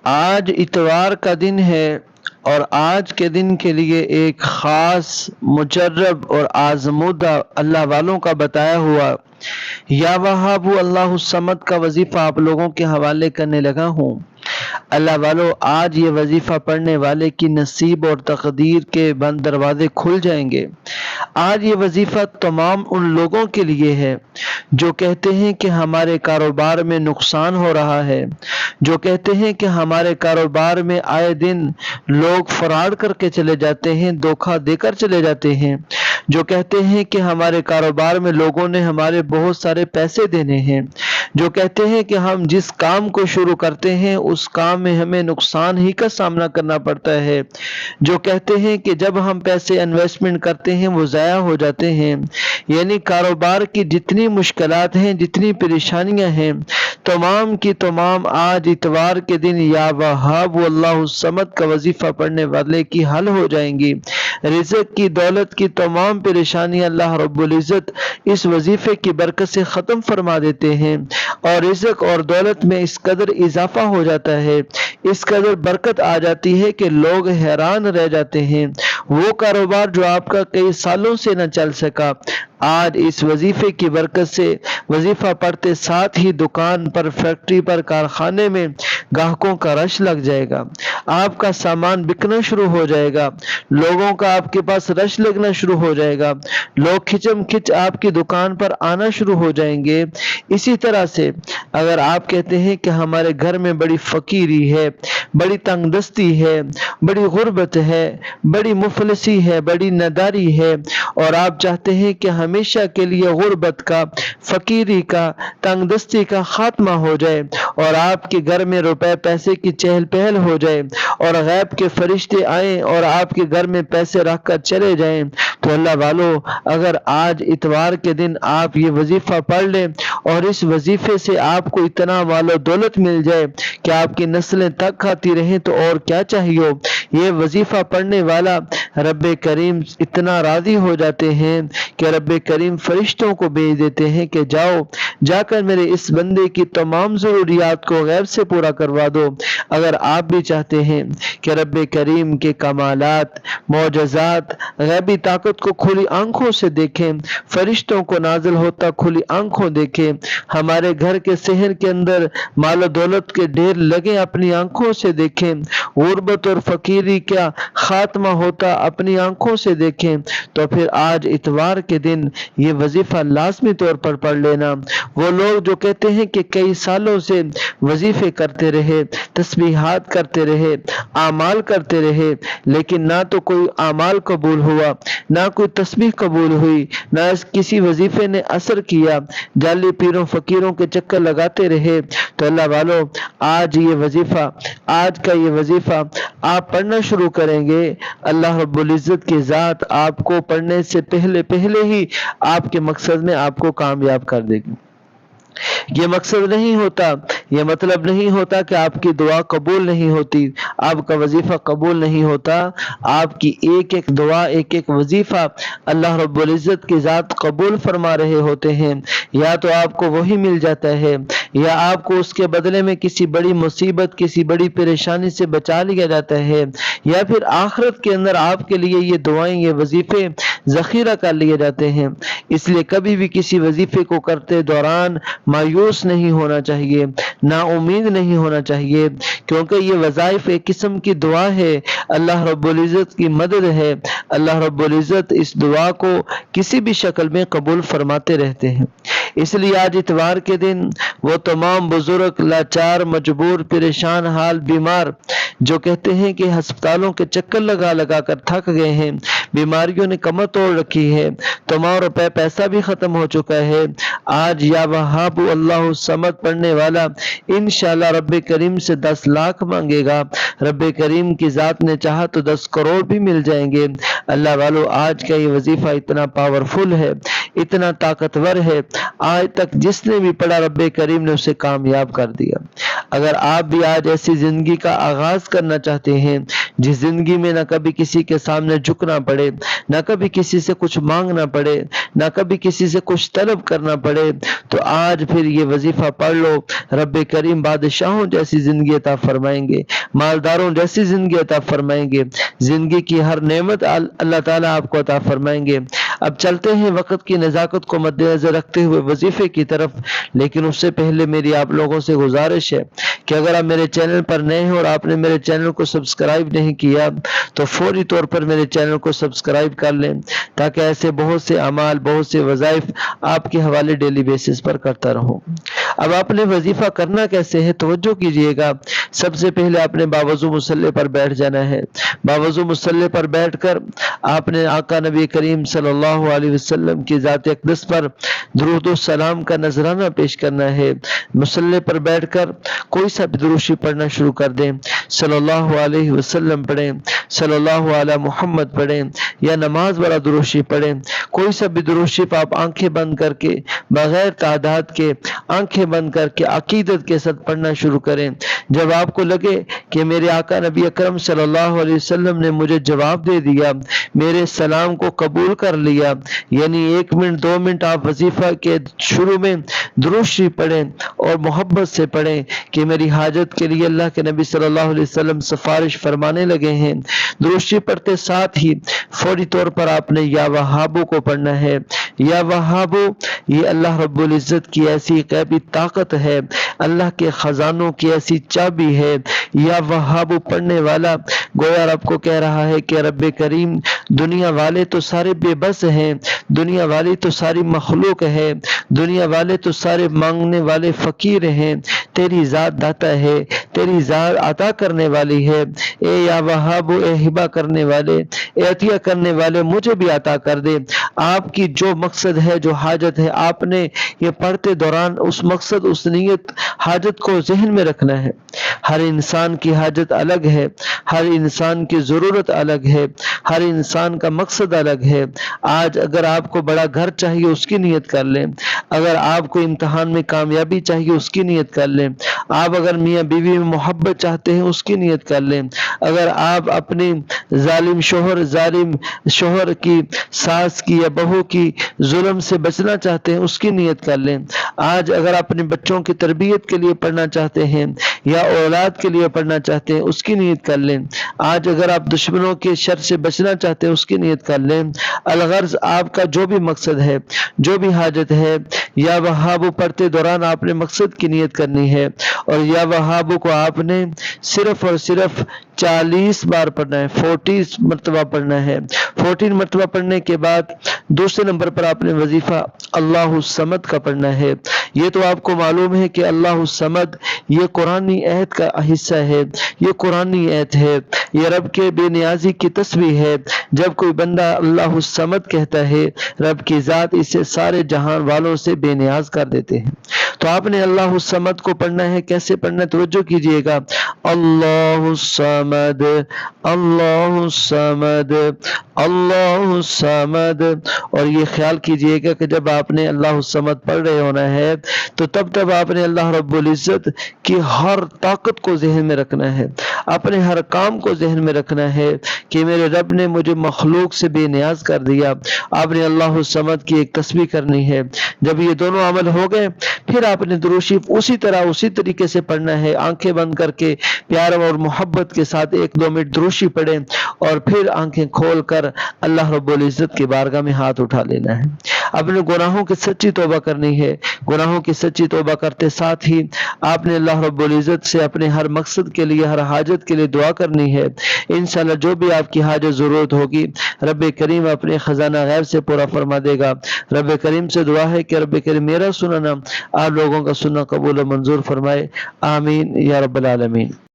آج اتوار کا دن ہے اور آج کے دن کے لیے ایک خاص مجرب اور آزمودہ اللہ والوں کا بتایا ہوا یا وہاب اللہ الصمد کا وظیفہ آپ لوگوں کے حوالے کرنے لگا ہوں۔ اللہ والو، آج یہ وظیفہ پڑھنے والے کی نصیب اور تقدیر کے بند دروازے کھل جائیں گے۔ آج یہ وظیفہ تمام ان لوگوں کے لیے ہے جو کہتے ہیں کہ ہمارے کاروبار میں نقصان ہو رہا ہے، جو کہتے ہیں کہ ہمارے کاروبار میں آئے دن لوگ فراڈ کر کے چلے جاتے ہیں، دھوکہ دے کر چلے جاتے ہیں، جو کہتے ہیں کہ ہمارے کاروبار میں لوگوں نے ہمارے بہت سارے پیسے دینے ہیں، جو کہتے ہیں کہ ہم جس کام کو شروع کرتے ہیں اس کام میں ہمیں نقصان ہی کا سامنا کرنا پڑتا ہے، جو کہتے ہیں کہ جب ہم پیسے انویسٹمنٹ کرتے ہیں وہ ضائع ہو جاتے ہیں۔ یعنی کاروبار کی جتنی مشکلات ہیں، جتنی پریشانیاں ہیں، تمام کی تمام آج اتوار کے دن یا وہاب اللہ الصمد کا وظیفہ پڑھنے والے کی حل ہو جائیں گی۔ رزق کی، دولت کی تمام پریشانیاں اللہ رب العزت اس وظیفے کی برکت سے ختم فرما دیتے ہیں، اور رزق اور دولت میں اس قدر اضافہ ہو جاتا ہے، اس قدر برکت آ جاتی ہے کہ لوگ حیران رہ جاتے ہیں۔ وہ کاروبار جو آپ کا کئی سالوں سے نہ چل سکا، آج اس وظیفے کی برکت سے وظیفہ پڑھتے ساتھ ہی دکان پر، فیکٹری پر، کارخانے میں گاہکوں کا رش لگ جائے گا، آپ کا سامان بکنا شروع ہو جائے گا، لوگوں کا آپ کے پاس رش لگنا شروع ہو جائے گا، لوگ کھچم کھچ آپ کی دکان پر آنا شروع ہو جائیں گے۔ اسی طرح سے اگر آپ کہتے ہیں کہ ہمارے گھر میں بڑی فقیری ہے، بڑی تنگ دستی ہے، بڑی غربت ہے، بڑی مفلسی ہے، بڑی نداری ہے، اور آپ چاہتے ہیں کہ ہمیشہ کے لیے غربت کا، فقیری کا، تنگ دستی کا خاتمہ ہو جائے، اور آپ کے گھر میں روپے پیسے کی چہل پہل ہو جائے، اور غیب کے فرشتے آئیں اور آپ کے گھر میں پیسے رکھ کر چلے جائیں، تو اللہ والو، اگر آج اتوار کے دن آپ یہ وظیفہ پڑھ لیں اور اس وظیفے سے آپ کو اتنا مال و دولت مل جائے کہ آپ کی نسلیں تک کھاتی رہیں، تو اور کیا چاہیے۔ یہ وظیفہ پڑھنے والا رب کریم اتنا راضی ہو جاتے ہیں کہ رب کریم فرشتوں کو بھیج دیتے ہیں کہ جاؤ، جا کر میرے اس بندے کی تمام ضروریات کو غیب سے پورا کروا دو۔ اگر آپ بھی چاہتے ہیں کہ رب کریم کے کمالات، معجزات، غیبی طاقت کو کھلی آنکھوں سے دیکھیں، فرشتوں کو نازل ہوتا کھلی آنکھوں دیکھیں، ہمارے گھر کے صحن کے اندر مال و دولت کے ڈھیر لگے اپنی آنکھوں سے دیکھیں، غربت اور فقیری کا خاتمہ ہوتا اپنی آنکھوں سے دیکھیں، تو پھر آج اتوار کے دن یہ وظیفہ لازمی طور پر پڑھ لینا۔ وہ لوگ جو کہتے ہیں کہ کئی سالوں سے وظیفے کرتے رہے، تسبیحات کرتے رہے، اعمال کرتے رہے، لیکن نہ تو کوئی اعمال قبول ہوا، نہ کوئی تسبیح قبول ہوئی، نہ کسی وظیفے نے اثر کیا، جعلی پیروں فقیروں کے چکر لگاتے رہے، تو اللہ والو، آج یہ وظیفہ، آج کا یہ وظیفہ آپ پڑھنا شروع کریں گے، اللہ رب العزت کی ذات آپ کو پڑھنے سے پہلے ہی آپ کے مقصد میں آپ کو کامیاب کر دے گی۔ یہ مقصد نہیں ہوتا، یہ مطلب نہیں ہوتا کہ آپ کی دعا قبول نہیں ہوتی، آپ کا وظیفہ قبول نہیں ہوتا، آپ کی ایک ایک دعا، ایک ایک وظیفہ اللہ رب العزت کی ذات قبول فرما رہے ہوتے ہیں۔ یا تو آپ کو وہی مل جاتا ہے، یا آپ کو اس کے بدلے میں کسی بڑی مصیبت، کسی بڑی پریشانی سے بچا لیا جاتا ہے، یا پھر آخرت کے اندر آپ کے لیے یہ دعائیں، یہ وظیفے ذخیرہ کر لیے جاتے ہیں۔ اس لیے کبھی بھی کسی وظیفے کو کرتے دوران مایوس نہیں ہونا چاہیے، نا امید نہیں ہونا چاہیے، کیونکہ یہ وظائف ایک قسم کی دعا ہے، اللہ رب العزت کی مدد ہے، اللہ رب العزت اس دعا کو کسی بھی شکل میں قبول فرماتے رہتے ہیں۔ اس لیے آج اتوار کے دن وہ تمام بزرگ، لاچار، مجبور، پریشان حال، بیمار جو کہتے ہیں کہ ہسپتالوں کے چکر لگا لگا کر تھک گئے ہیں، بیماریوں نے کمر توڑ رکھی ہے، تمام روپے پیسہ بھی ختم ہو چکا ہے، آج یا وہاب اللہ الصمد پڑھنے والا انشاءاللہ رب کریم سے 10 لاکھ مانگے گا، رب کریم کی ذات نے چاہا تو 10 کروڑ بھی مل جائیں گے۔ اللہ والو، آج کا یہ وظیفہ اتنا پاورفل ہے، اتنا طاقتور ہے، آج تک جس نے بھی پڑھا رب کریم نے اسے کامیاب کر دیا۔ اگر آپ بھی آج ایسی زندگی کا آغاز کرنا چاہتے ہیں جس زندگی میں نہ کبھی کسی کے سامنے جھکنا پڑے، نہ کبھی کسی سے کچھ مانگنا پڑے، نہ کبھی کسی سے کچھ طلب کرنا پڑے، تو آج پھر یہ وظیفہ پڑھ لو، رب کریم بادشاہوں جیسی زندگی عطا فرمائیں گے، مالداروں جیسی زندگی عطا فرمائیں گے، زندگی کی ہر نعمت اللہ تعالیٰ آپ کو عطا فرمائیں گے۔ اب چلتے ہیں وقت کی نزاکت کو مد نظر رکھتے ہوئے وظیفے کی طرف، لیکن اس سے پہلے میری آپ لوگوں سے گزارش ہے کہ اگر آپ میرے چینل پر نئے ہیں اور آپ نے میرے چینل کو سبسکرائب نہیں کیا تو فوری طور پر میرے چینل کو سبسکرائب کر لیں، تاکہ ایسے بہت سے اعمال، بہت سے وظائف آپ کے حوالے ڈیلی بیسس پر کرتا رہوں۔ اب آپ نے وظیفہ کرنا کیسے ہے، توجہ کیجئے گا۔ سب سے پہلے آپ نے باوضو مصلی پر بیٹھ جانا ہے۔ باوضو مصلی پر بیٹھ کر آپ نے آقا نبی کریم صلی اللہ علیہ وسلم کی ذات اقدس پر درود و سلام کا نذرانہ پیش کرنا ہے۔ مصلی پر بیٹھ کر کوئی سا بھی درود شریف پڑھنا شروع کر دیں، صلی اللہ علیہ وسلم پڑھیں، صلی اللہ علی محمد پڑھیں، یا نماز والا درود شریف پڑھیں، کوئی سا بھی درود شریف آپ آنکھیں بند کر کے بغیر تعداد کے آنکھیں بند کر کے عقیدت کے ساتھ پڑھنا شروع کریں۔ جب آپ کو لگے کہ میرے آقا نبی اکرم صلی اللہ علیہ وسلم نے مجھے جواب دے دیا، میرے سلام کو قبول کر لیا، یعنی 1 منٹ 2 منٹ آپ وظیفہ کے شروع میں درود شریف پڑھیں اور محبت سے پڑھیں کہ میری حاجت کے لیے اللہ کے نبی صلی اللہ علیہ وسلم سفارش فرمانے لگے ہیں۔ درود شریف پڑھتے ساتھ ہی فوری طور پر آپ نے یا وہابو کو پڑھنا ہے۔ یا وہابو یہ اللہ رب العزت کی ایسی غیبی طاقت ہے، اللہ کے خزانوں کی ایسی چابی ہے۔ یا وہابو پڑھنے والا گویا رب کو کہہ رہا ہے کہ رب کریم دنیا والے تو سارے بے بس ہیں، دنیا والی تو ساری مخلوق ہے، دنیا والے تو سارے مانگنے والے فقیر ہیں، تیری ذات داتا ہے، تیری ذات عطا کرنے والی ہے۔ اے یا وہاب، اے ہبہ کرنے والے، اے عطیہ کرنے والے، مجھے بھی عطا کر دے۔ آپ کی جو مقصد ہے، جو حاجت ہے، آپ نے یہ پڑھتے دوران اس مقصد، اس نیت، حاجت کو ذہن میں رکھنا ہے۔ ہر انسان کی حاجت الگ ہے، ہر انسان کی ضرورت الگ ہے، ہر انسان کا مقصد الگ ہے۔ آج اگر آپ کو بڑا گھر چاہیے اس کی نیت کر لیں، اگر آپ کو امتحان میں کامیابی چاہیے اس کی نیت کر لیں، آپ اگر میاں بیوی میں محبت چاہتے ہیں اس کی نیت کر لیں، اگر آپ اپنی ظالم شوہر کی، ساس کی یا بہو کی ظلم سے بچنا چاہتے ہیں اس کی نیت کر لیں۔ آج اگر اپنے بچوں کی تربیت کے لیے پڑھنا چاہتے ہیں یا اولاد کے لیے پڑھنا چاہتے ہیں اس کی نیت کر لیں۔ آج اگر آپ دشمنوں کے شر سے بچنا چاہتے ہیں اس کی نیت کر لیں۔ الغرض آپ کا جو بھی مقصد ہے، جو بھی حاجت ہے، یا وہابو پڑھتے دوران آپ نے مقصد کی نیت کرنی ہے، اور یا وہابو کو آپ نے صرف اور صرف 40 بار پڑھنا ہے، 40 مرتبہ پڑھنا ہے۔ 14 مرتبہ پڑھنے کے بعد دوسرے نمبر پر آپ نے وظیفہ اللہ الصمد کا پڑھنا ہے۔ یہ تو آپ کو معلوم ہے کہ اللہ الصمد یہ قرآنی آیت کا حصہ ہے، یہ قرآنی آیت ہے، یہ رب کے بے نیازی کی تسبیح ہے۔ جب کوئی بندہ اللہ الصمد کہتا ہے، رب کی ذات اسے سارے جہان والوں سے بے نیاز کر دیتے ہیں۔ تو آپ نے اللہ الصمد کو پڑھنا ہے۔ کیسے پڑھنا ہے توجہ کیجئے گا۔ اللہ الصمد، اللہ الصمد، اللہ الصمد، اور یہ خیال کیجئے گا کہ جب آپ نے اللہ الصمد پڑھ رہے ہونا ہے تو تب آپ نے اللہ رب العزت کی ہر طاقت کو ذہن میں رکھنا ہے، اپنے ہر کام کو ذہن میں رکھنا ہے کہ میرے رب نے مجھے مخلوق سے بے نیاز کر دیا۔ آپ نے اللہ الصمد کی ایک تسبیح کرنی ہے۔ جب یہ دونوں عمل ہو گئے پھر آپ نے درود شریف اسی طریقے سے پڑھنا ہے، آنکھیں بند کر کے پیار اور محبت کے ساتھ 1-2 منٹ درود شریف پڑھیں، اور پھر آنکھیں کھول کر اللہ رب العزت کی بارگاہ میں ہاتھ اٹھا لینا ہے۔ اپنے گناہوں کی سچی توبہ کرنی ہے۔ گناہوں کی سچی توبہ کرتے ساتھ ہی آپ نے اللہ رب العزت سے اپنے ہر مقصد کے لیے، ہر حاجت کے لیے دعا کرنی ہے۔ انشاءاللہ جو بھی آپ کی حاجت ضرورت ہوگی رب کریم اپنے خزانہ غیب سے پورا فرما دے گا۔ رب کریم سے دعا ہے کہ رب کریم میرا سننا آپ لوگوں کا سننا قبول و منظور فرمائے۔ آمین یا رب العالمین۔